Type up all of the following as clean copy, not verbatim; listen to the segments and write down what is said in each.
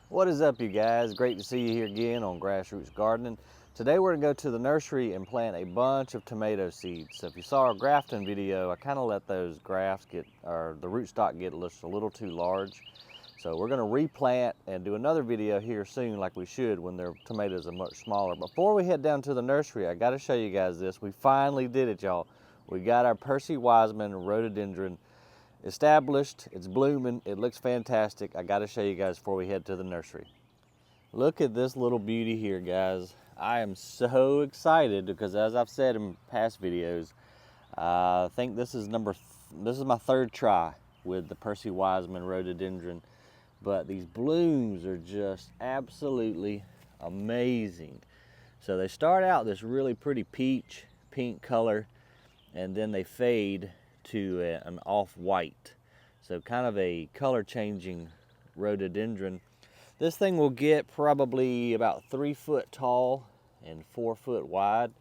What is up, you guys? Great to see you here again on Grassroots Gardening. Today we're gonna go to the nursery and plant a bunch of tomato seeds. So if you saw our grafting video, I kind of let those grafts get, or the rootstock get just a little too large. So we're gonna replant and do another video here soon like we should when their tomatoes are much smaller. Before we head down to the nursery, I gotta show you guys this. We finally did it, y'all. We got our Percy Wiseman Rhododendron established. It's blooming. It looks fantastic. I got to show you guys before we head to the nursery. Look at this little beauty here, guys. I am so excited because, as I've said in past videos, I think this is my third try with the Percy Wiseman Rhododendron, but these blooms are just absolutely amazing. So they start out this really pretty peach pink color, and then they fade to an off-white. So kind of a color changing rhododendron. This thing will get probably about 3 foot tall and 4 foot wide.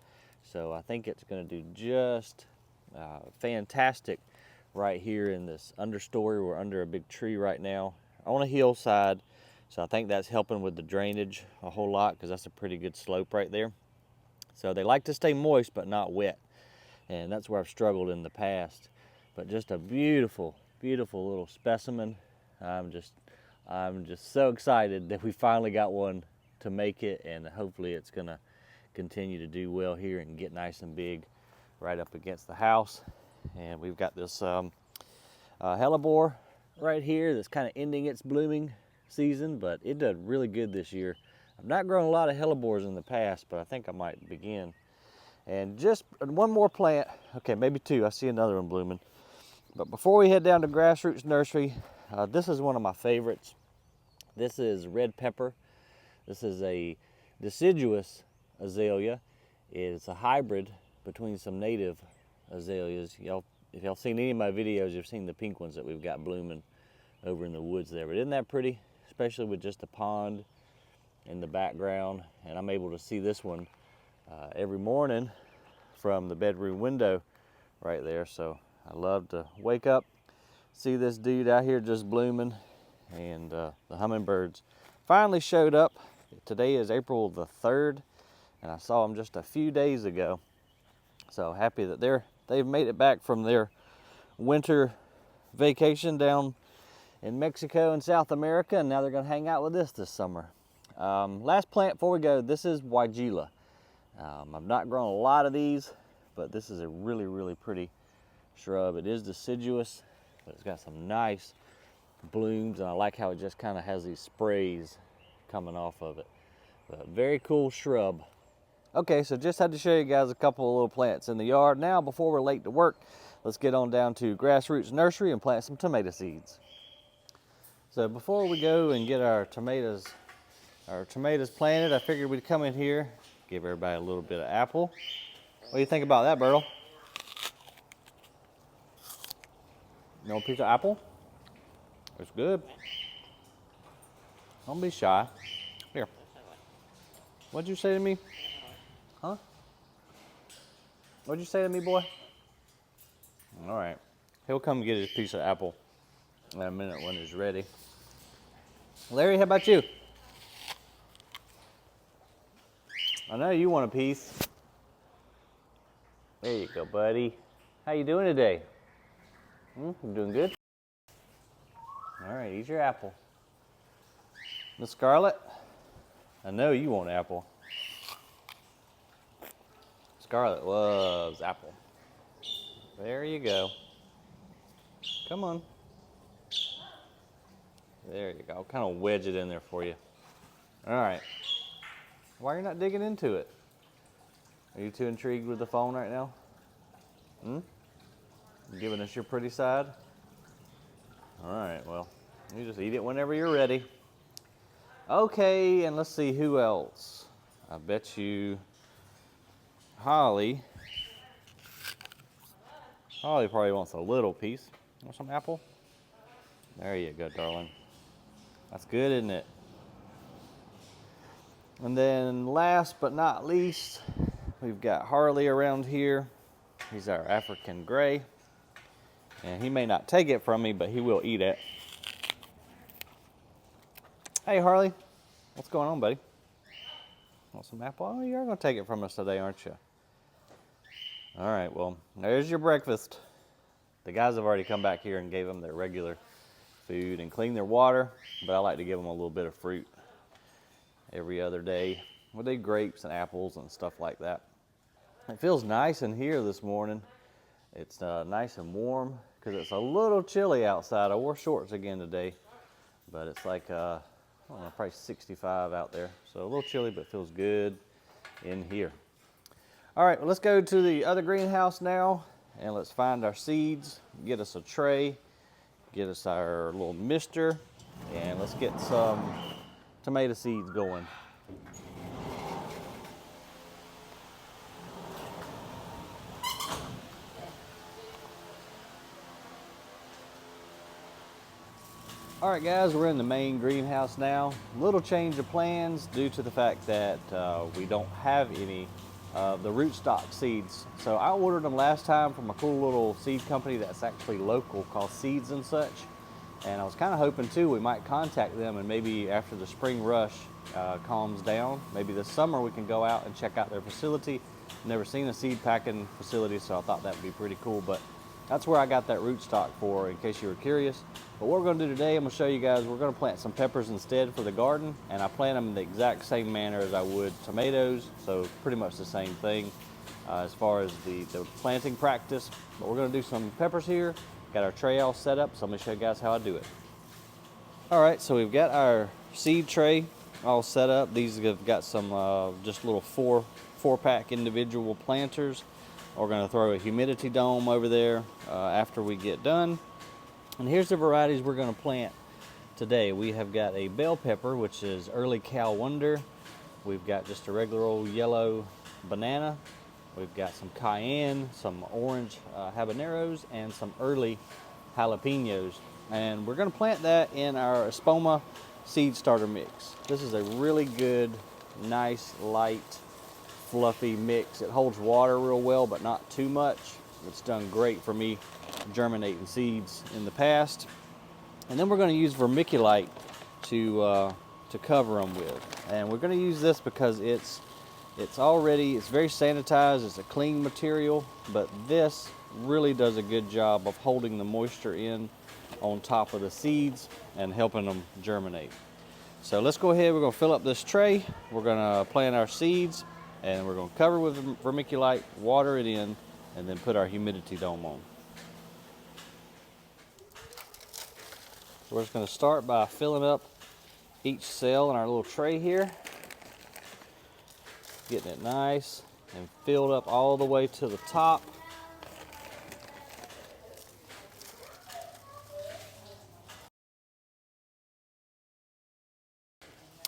So I think it's gonna do just fantastic right here in this understory. We're under a big tree right now on a hillside. So I think that's helping with the drainage a whole lot because that's a pretty good slope right there. So they like to stay moist but not wet. And that's where I've struggled in the past. But just a beautiful, beautiful little specimen. I'm just so excited that we finally got one to make it, and hopefully it's gonna continue to do well here and get nice and big right up against the house. And we've got this hellebore right here that's kind of ending its blooming season, but it did really good this year. I've not grown a lot of hellebores in the past, but I think I might begin. And just one more plant, okay, maybe two. I see another one blooming. But before we head down to Grassroots Nursery, this is one of my favorites. This is red pepper. This is a deciduous azalea. It's a hybrid between some native azaleas. If y'all seen any of my videos, you've seen the pink ones that we've got blooming over in the woods there. But isn't that pretty? Especially with just a pond in the background. And I'm able to see this one every morning from the bedroom window right there. So I love to wake up, see this dude out here just blooming, and the hummingbirds finally showed up. Today is April the 3rd, and I saw them just a few days ago. So happy that they've made it back from their winter vacation down in Mexico and South America, and now they're gonna hang out with us this summer. Last plant before we go, this is Weigela. I've not grown a lot of these, but this is a really, really pretty shrub. It is deciduous, but it's got some nice blooms, and I like how it just kind of has these sprays coming off of it. But very cool shrub. Okay, so just had to show you guys a couple of little plants in the yard. Now, before we're late to work, let's get on down to Grassroots Nursery and plant some tomato seeds. So before we go and get our tomatoes planted, I figured we'd come in here, give everybody a little bit of apple. What do you think about that, Bertle? You want a piece of apple? It's good. Don't be shy. Here. What'd you say to me? Huh? What'd you say to me, boy? All right. He'll come get his piece of apple in a minute when he's ready. Larry, how about you? I know you want a piece. There you go, buddy. How you doing today? You doing good? All right, eat your apple. Miss Scarlett, I know you want apple. Scarlett loves apple. There you go. Come on. There you go. I'll kind of wedge it in there for you. All right. Why are you not digging into it? Are you too intrigued with the phone right now? Giving us your pretty side? All right, well, you just eat it whenever you're ready. Okay, and let's see who else. I bet you Holly probably wants a little piece. Want some apple? There you go, darling. That's good, isn't it? And then last but not least, we've got Harley around here. He's our African gray. And he may not take it from me, but he will eat it. Hey Harley, what's going on, buddy? Want some apple? Oh, you're gonna take it from us today, aren't you? All right, well, there's your breakfast. The guys have already come back here and gave them their regular food and cleaned their water, but I like to give them a little bit of fruit every other day. We do grapes and apples and stuff like that. It feels nice in here this morning. It's nice and warm because it's a little chilly outside. I wore shorts again today, but it's like, I don't know, probably 65 out there. So a little chilly, but feels good in here. All right, well, let's go to the other greenhouse now and let's find our seeds, get us a tray, get us our little mister, and let's get some tomato seeds going. All right, guys, we're in the main greenhouse now. Little change of plans due to the fact that we don't have any of the rootstock seeds. So I ordered them last time from a cool little seed company that's actually local called Seeds and Such. And I was kind of hoping too we might contact them, and maybe after the spring rush calms down, maybe this summer we can go out and check out their facility. Never seen a seed packing facility, so I thought that would be pretty cool. But that's where I got that rootstock for, in case you were curious. But what we're going to do today, I'm going to show you guys, we're going to plant some peppers instead for the garden, and I plant them in the exact same manner as I would tomatoes, so pretty much the same thing as far as the planting practice. But we're going to do some peppers here. Got our tray all set up, so I'm going to show you guys how I do it. All right, so we've got our seed tray all set up. These have got some just little four-pack individual planters. We're going to throw a humidity dome over there after we get done. And here's the varieties we're going to plant today. We have got a bell pepper, which is early Cal Wonder. We've got just a regular old yellow banana. We've got some cayenne, some orange habaneros, and some early jalapenos. And we're going to plant that in our espoma seed starter mix. This is a really good, nice, light, fluffy mix. It holds water real well, but not too much. It's done great for me germinating seeds in the past. And then we're going to use vermiculite to cover them with. And we're going to use this because it's very sanitized. It's a clean material, but this really does a good job of holding the moisture in on top of the seeds and helping them germinate. So let's go ahead. We're going to fill up this tray. We're going to plant our seeds, and we're going to cover with vermiculite, water it in, and then put our humidity dome on. So we're just going to start by filling up each cell in our little tray here, getting it nice and filled up all the way to the top.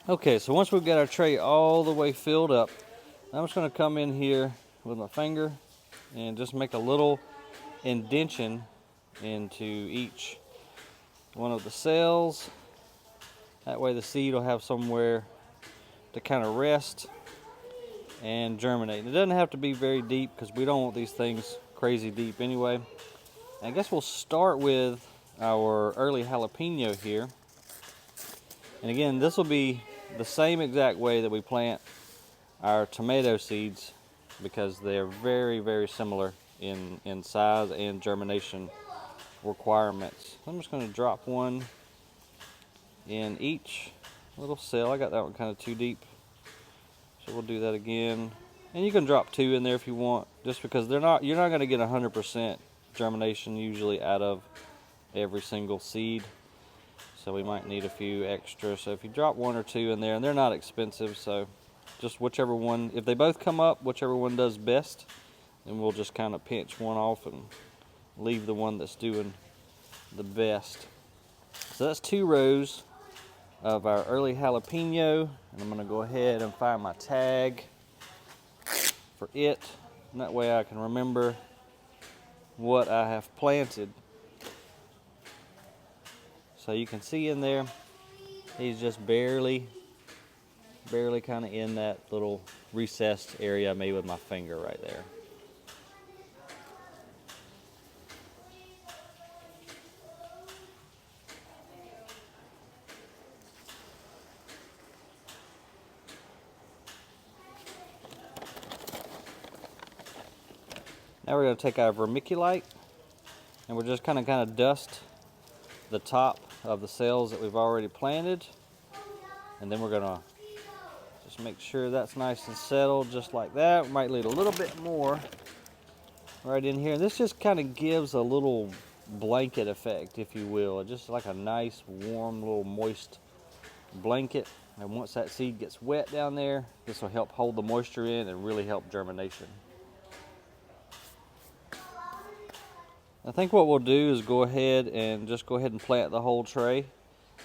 Okay, so once we've got our tray all the way filled up, I'm just going to come in here with my finger and just make a little indention into each one of the cells. That way the seed will have somewhere to kind of rest and germinate. It doesn't have to be very deep because we don't want these things crazy deep anyway. And I guess we'll start with our early jalapeno here. And again, this will be the same exact way that we plant our tomato seeds because they're very, very similar in size and germination requirements. I'm just going to drop one in each little cell. I got that one kind of too deep, so we'll do that again. And you can drop two in there if you want, just because you're not going to get 100% germination usually out of every single seed. So we might need a few extra. So if you drop one or two in there, and they're not expensive, so just whichever one, if they both come up, whichever one does best, then we'll just kind of pinch one off and leave the one that's doing the best. So that's 2 rows of our early jalapeno, and I'm going to go ahead and find my tag for it, and that way I can remember what I have planted. So you can see in there, he's just barely kind of in that little recessed area I made with my finger right there. Now we're going to take our vermiculite and we're just kind of dust the top of the cells that we've already planted. And then we're going to just make sure that's nice and settled just like that. We might leave a little bit more right in here. This just kind of gives a little blanket effect, if you will. Just like a nice, warm, little moist blanket. And once that seed gets wet down there, this will help hold the moisture in and really help germination. I think what we'll do is go ahead and plant the whole tray,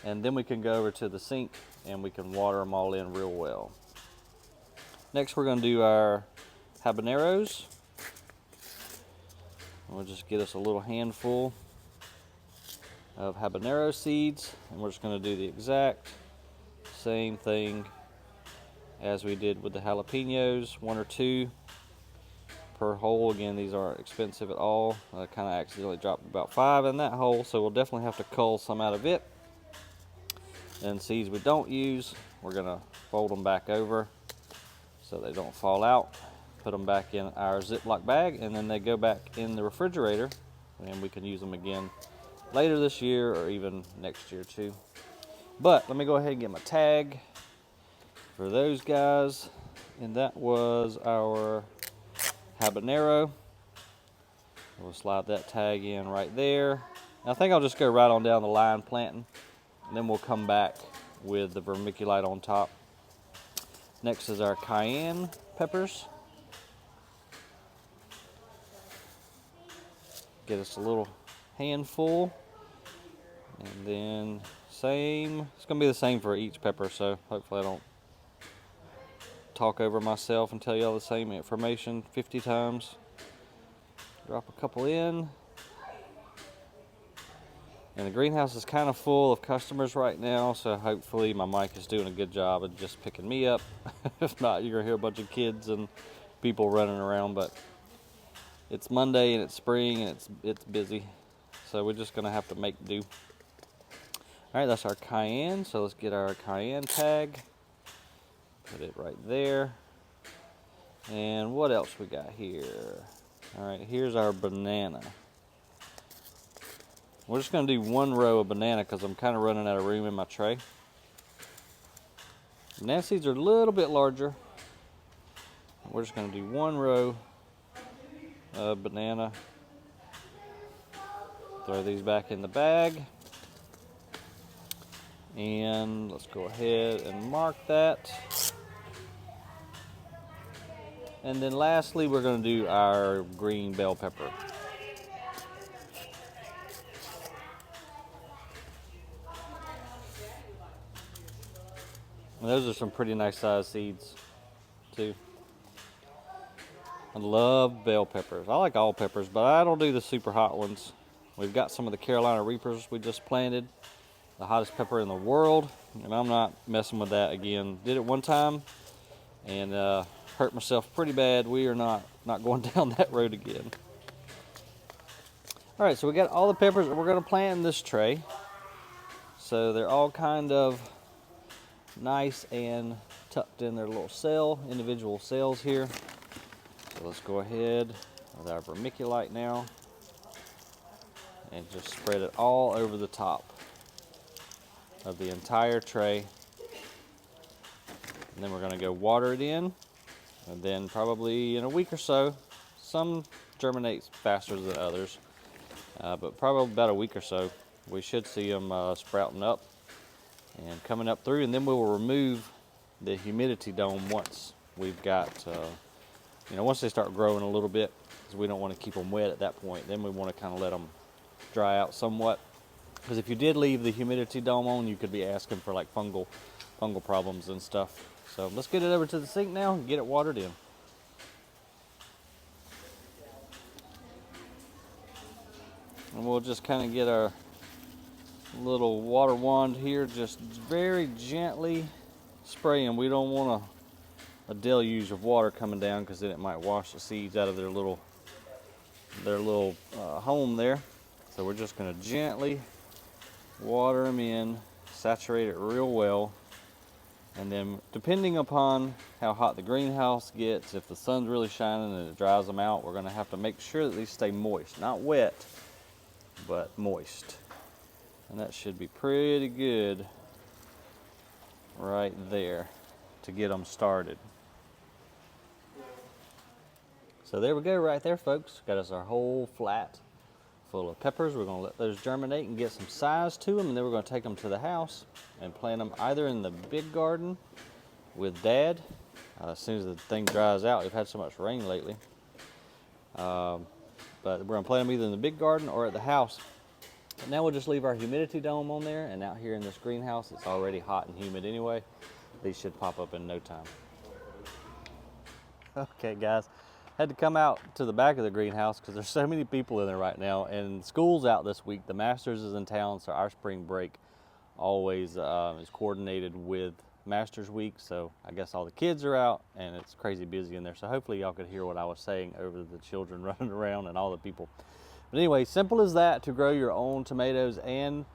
and then we can go over to the sink and we can water them all in real well. Next we're going to do our habaneros. We'll just get us a little handful of habanero seeds, and we're just going to do the exact same thing as we did with the jalapenos, 1 or 2 per hole. Again, these aren't expensive at all. I kind of accidentally dropped about 5 in that hole, so we'll definitely have to cull some out of it. And seeds we don't use, we're going to fold them back over so they don't fall out. Put them back in our Ziploc bag, and then they go back in the refrigerator, and we can use them again later this year or even next year too. But let me go ahead and get my tag for those guys, and that was our habanero. We'll slide that tag in right there. I think I'll just go right on down the line planting, and then we'll come back with the vermiculite on top. Next is our cayenne peppers. Get us a little handful, and then it's going to be the same for each pepper, so hopefully I don't talk over myself and tell you all the same information 50 times. Drop a couple in. And the greenhouse is kind of full of customers right now, so hopefully my mic is doing a good job of just picking me up. If not, you're going to hear a bunch of kids and people running around, but it's Monday and it's spring and it's busy, so we're just going to have to make do. Alright, that's our cayenne, so let's get our cayenne tag. Put it right there. And what else we got here? Alright, here's our banana. We're just going to do 1 row of banana because I'm kind of running out of room in my tray. Banana seeds are a little bit larger. We're just going to do 1 row of banana. Throw these back in the bag. And let's go ahead and mark that. And then lastly, we're going to do our green bell pepper. And those are some pretty nice sized seeds too. I love bell peppers. I like all peppers, but I don't do the super hot ones. We've got some of the Carolina Reapers we just planted. The hottest pepper in the world, and I'm not messing with that again. Did it one time and hurt myself pretty bad. We are not going down that road again. All right, so we got all the peppers that we're going to plant in this tray. So they're all kind of nice and tucked in their little individual cells here. So let's go ahead with our vermiculite now and just spread it all over the top of the entire tray. And then we're going to go water it in, and then probably in a week or so, some germinate faster than others, but probably about a week or so, we should see them sprouting up and coming up through, and then we will remove the humidity dome once we've got, once they start growing a little bit, because we don't want to keep them wet at that point. Then we want to kind of let them dry out somewhat. Because if you did leave the humidity dome on, you could be asking for like fungal problems and stuff. So let's get it over to the sink now and get it watered in. And we'll just kind of get our little water wand here, just very gently spraying. We don't want a deluge of water coming down, because then it might wash the seeds out of their little home there. So we're just going to gently water them in, saturate it real well, And then depending upon how hot the greenhouse gets, if the sun's really shining and it dries them out, we're gonna have to make sure that these stay moist. Not wet, but moist. And that should be pretty good right there to get them started. So there we go right there, folks. Got us our whole flat full of peppers. We're gonna let those germinate and get some size to them, and then we're gonna take them to the house and plant them either in the big garden with Dad. As soon as the thing dries out, we've had so much rain lately. But we're gonna plant them either in the big garden or at the house. And now we'll just leave our humidity dome on there, and out here in this greenhouse, it's already hot and humid anyway. These should pop up in no time. Okay guys, had to come out to the back of the greenhouse because there's so many people in there right now, and school's out this week. The Masters is in town, so our spring break always is coordinated with Masters week. So I guess all the kids are out and it's crazy busy in there. So hopefully y'all could hear what I was saying over the children running around and all the people. But anyway, simple as that to grow your own tomatoes, and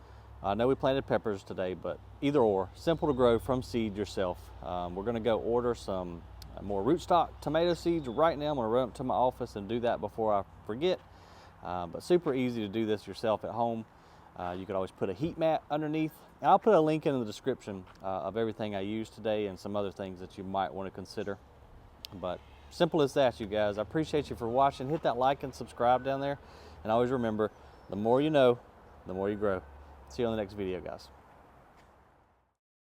I know we planted peppers today, but either or, simple to grow from seed yourself. We're gonna go order some more rootstock tomato seeds right now. I'm gonna run up to my office and do that before I forget. But super easy to do this yourself at home. You could always put a heat mat underneath. And I'll put a link in the description of everything I used today and some other things that you might want to consider. But simple as that, you guys. I appreciate you for watching. Hit that like and subscribe down there. And always remember, the more you know, the more you grow. See you on the next video, guys.